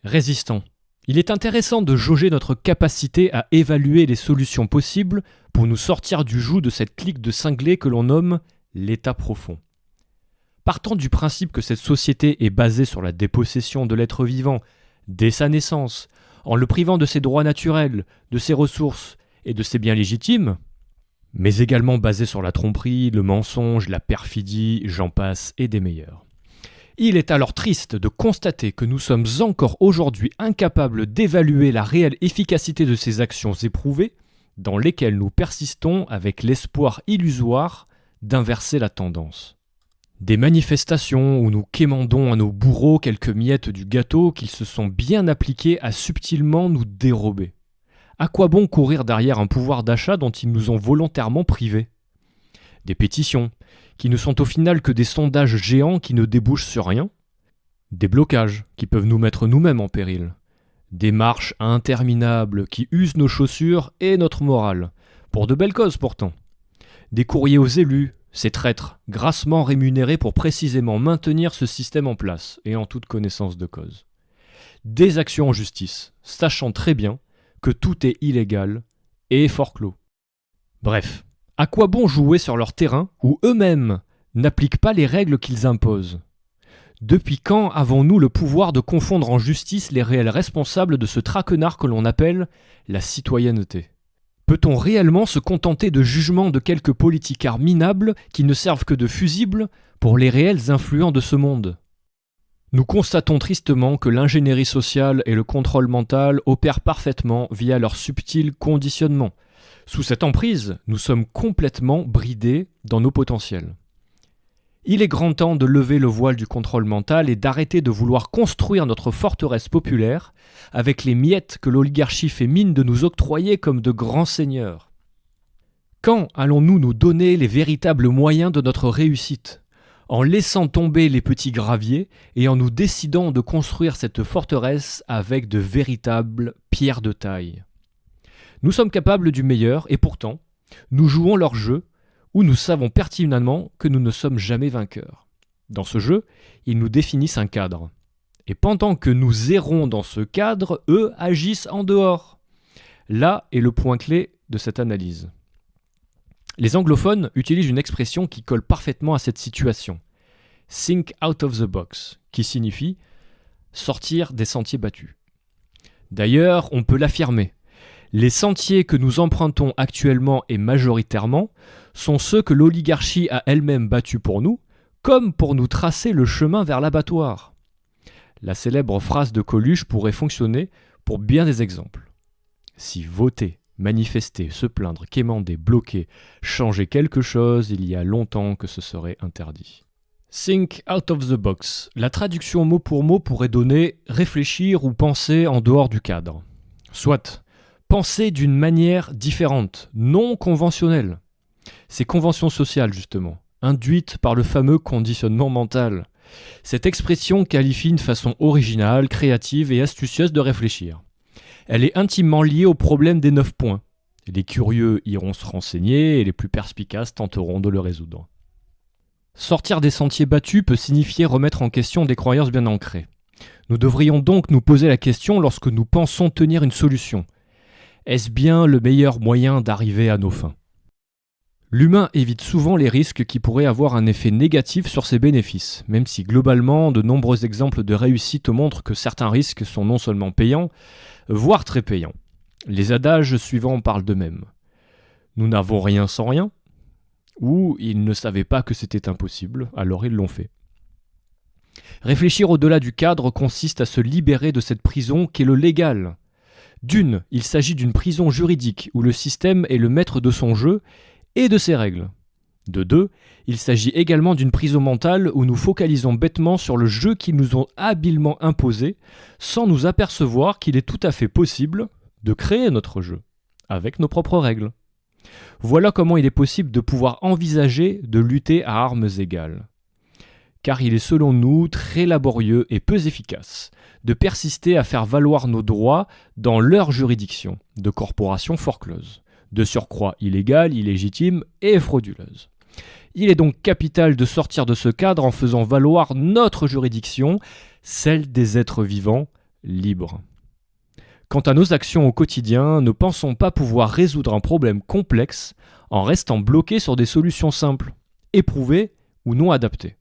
Résistant. Il est intéressant de jauger notre capacité à évaluer les solutions possibles pour nous sortir du joug de cette clique de cinglés que l'on nomme l'état profond. Partant du principe que cette société est basée sur la dépossession de l'être vivant dès sa naissance, en le privant de ses droits naturels, de ses ressources et de ses biens légitimes, mais également basée sur la tromperie, le mensonge, la perfidie, j'en passe et des meilleurs. Il est alors triste de constater que nous sommes encore aujourd'hui incapables d'évaluer la réelle efficacité de ces actions éprouvées, dans lesquelles nous persistons avec l'espoir illusoire d'inverser la tendance. Des manifestations où nous quémandons à nos bourreaux quelques miettes du gâteau qu'ils se sont bien appliqués à subtilement nous dérober. À quoi bon courir derrière un pouvoir d'achat dont ils nous ont volontairement privés ? Des pétitions, qui ne sont au final que des sondages géants qui ne débouchent sur rien. Des blocages, qui peuvent nous mettre nous-mêmes en péril. Des marches interminables qui usent nos chaussures et notre morale, pour de belles causes pourtant. Des courriers aux élus, ces traîtres, grassement rémunérés pour précisément maintenir ce système en place, et en toute connaissance de cause. Des actions en justice, sachant très bien que tout est illégal et fort clos. Bref, à quoi bon jouer sur leur terrain où eux-mêmes n'appliquent pas les règles qu'ils imposent ? Depuis quand avons-nous le pouvoir de confondre en justice les réels responsables de ce traquenard que l'on appelle la citoyenneté ? Peut-on réellement se contenter de jugements de quelques politicards minables qui ne servent que de fusibles pour les réels influents de ce monde ? Nous constatons tristement que l'ingénierie sociale et le contrôle mental opèrent parfaitement via leur subtil conditionnement. Sous cette emprise, nous sommes complètement bridés dans nos potentiels. Il est grand temps de lever le voile du contrôle mental et d'arrêter de vouloir construire notre forteresse populaire avec les miettes que l'oligarchie fait mine de nous octroyer comme de grands seigneurs. Quand allons-nous nous donner les véritables moyens de notre réussite ? En laissant tomber les petits graviers et en nous décidant de construire cette forteresse avec de véritables pierres de taille. Nous sommes capables du meilleur et pourtant, nous jouons leur jeu où nous savons pertinemment que nous ne sommes jamais vainqueurs. Dans ce jeu, ils nous définissent un cadre. Et pendant que nous errons dans ce cadre, eux agissent en dehors. Là est le point clé de cette analyse. Les anglophones utilisent une expression qui colle parfaitement à cette situation. Think out of the box, qui signifie sortir des sentiers battus. D'ailleurs, on peut l'affirmer. Les sentiers que nous empruntons actuellement et majoritairement sont ceux que l'oligarchie a elle-même battus pour nous, comme pour nous tracer le chemin vers l'abattoir. La célèbre phrase de Coluche pourrait fonctionner pour bien des exemples. Si voter, manifester, se plaindre, quémander, bloquer, changer quelque chose, il y a longtemps que ce serait interdit. Think out of the box. La traduction mot pour mot pourrait donner réfléchir ou penser en dehors du cadre. Soit penser d'une manière différente, non conventionnelle. Ces conventions sociales, justement, induites par le fameux conditionnement mental. Cette expression qualifie une façon originale, créative et astucieuse de réfléchir. Elle est intimement liée au problème des 9 points. Les curieux iront se renseigner et les plus perspicaces tenteront de le résoudre. Sortir des sentiers battus peut signifier remettre en question des croyances bien ancrées. Nous devrions donc nous poser la question lorsque nous pensons tenir une solution. Est-ce bien le meilleur moyen d'arriver à nos fins ? L'humain évite souvent les risques qui pourraient avoir un effet négatif sur ses bénéfices, même si globalement de nombreux exemples de réussite montrent que certains risques sont non seulement payants, voire très payants. Les adages suivants parlent d'eux-mêmes. Nous n'avons rien sans rien, ou ils ne savaient pas que c'était impossible, alors ils l'ont fait. Réfléchir au-delà du cadre consiste à se libérer de cette prison qu'est le légal. D'une, il s'agit d'une prison juridique où le système est le maître de son jeu et de ses règles. De deux, il s'agit également d'une prison mentale où nous focalisons bêtement sur le jeu qu'ils nous ont habilement imposé sans nous apercevoir qu'il est tout à fait possible de créer notre jeu, avec nos propres règles. Voilà comment il est possible de pouvoir envisager de lutter à armes égales. Car il est selon nous très laborieux et peu efficace de persister à faire valoir nos droits dans leur juridiction de corporations forcloses, de surcroît illégales, illégitimes et frauduleuses. Il est donc capital de sortir de ce cadre en faisant valoir notre juridiction, celle des êtres vivants, libres. Quant à nos actions au quotidien, ne pensons pas pouvoir résoudre un problème complexe en restant bloqués sur des solutions simples, éprouvées ou non adaptées,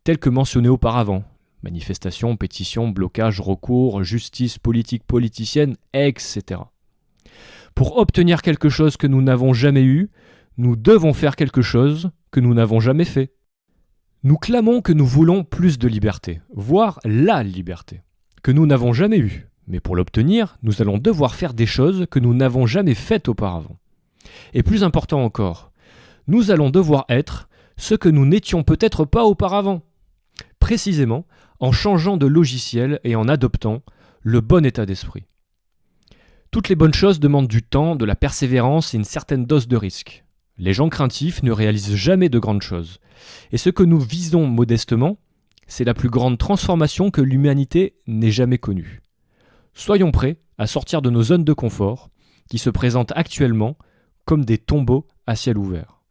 telles que mentionnées auparavant. Manifestations, pétitions, blocages, recours, justice politique, politicienne, etc. Pour obtenir quelque chose que nous n'avons jamais eu, nous devons faire quelque chose que nous n'avons jamais fait. Nous clamons que nous voulons plus de liberté, voire la liberté, que nous n'avons jamais eue. Mais pour l'obtenir, nous allons devoir faire des choses que nous n'avons jamais faites auparavant. Et plus important encore, nous allons devoir être ce que nous n'étions peut-être pas auparavant. Précisément, en changeant de logiciel et en adoptant le bon état d'esprit. Toutes les bonnes choses demandent du temps, de la persévérance et une certaine dose de risque. Les gens craintifs ne réalisent jamais de grandes choses. Et ce que nous visons modestement, c'est la plus grande transformation que l'humanité n'ait jamais connue. Soyons prêts à sortir de nos zones de confort, qui se présentent actuellement comme des tombeaux à ciel ouvert.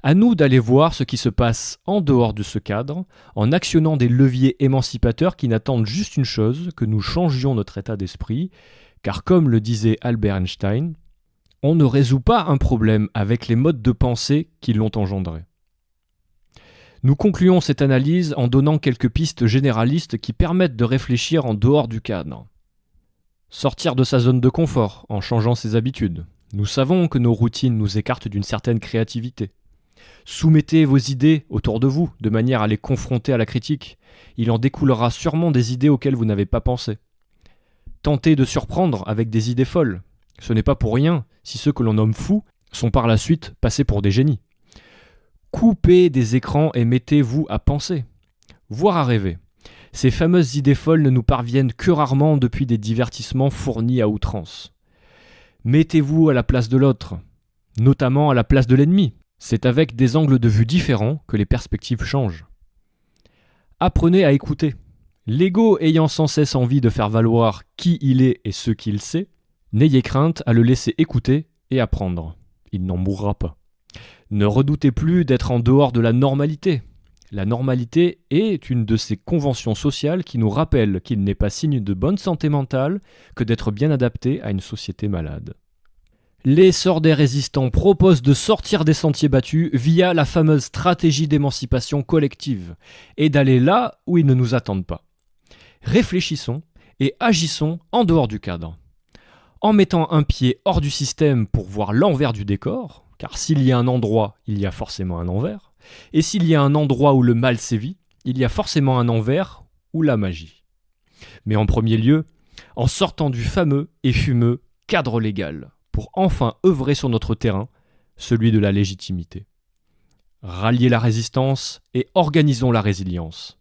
À nous d'aller voir ce qui se passe en dehors de ce cadre, en actionnant des leviers émancipateurs qui n'attendent juste une chose, que nous changions notre état d'esprit, car comme le disait Albert Einstein, on ne résout pas un problème avec les modes de pensée qui l'ont engendré. Nous concluons cette analyse en donnant quelques pistes généralistes qui permettent de réfléchir en dehors du cadre. Sortir de sa zone de confort en changeant ses habitudes. Nous savons que nos routines nous écartent d'une certaine créativité. Soumettez vos idées autour de vous, de manière à les confronter à la critique. Il en découlera sûrement des idées auxquelles vous n'avez pas pensé. Tentez de surprendre avec des idées folles. Ce n'est pas pour rien si ceux que l'on nomme fous sont par la suite passés pour des génies. Coupez des écrans et mettez-vous à penser, voire à rêver. Ces fameuses idées folles ne nous parviennent que rarement depuis des divertissements fournis à outrance. Mettez-vous à la place de l'autre, notamment à la place de l'ennemi. C'est avec des angles de vue différents que les perspectives changent. Apprenez à écouter. L'ego ayant sans cesse envie de faire valoir qui il est et ce qu'il sait, n'ayez crainte à le laisser écouter et apprendre. Il n'en mourra pas. Ne redoutez plus d'être en dehors de la normalité. La normalité est une de ces conventions sociales qui nous rappellent qu'il n'est pas signe de bonne santé mentale que d'être bien adapté à une société malade. L'essor des résistants propose de sortir des sentiers battus via la fameuse stratégie d'émancipation collective et d'aller là où ils ne nous attendent pas. Réfléchissons et agissons en dehors du cadre. En mettant un pied hors du système pour voir l'envers du décor, car s'il y a un endroit, il y a forcément un envers, et s'il y a un endroit où le mal sévit, il y a forcément un envers ou la magie. Mais en premier lieu, en sortant du fameux et fumeux cadre légal, pour enfin œuvrer sur notre terrain, celui de la légitimité. Ralliez la résistance et organisons la résilience.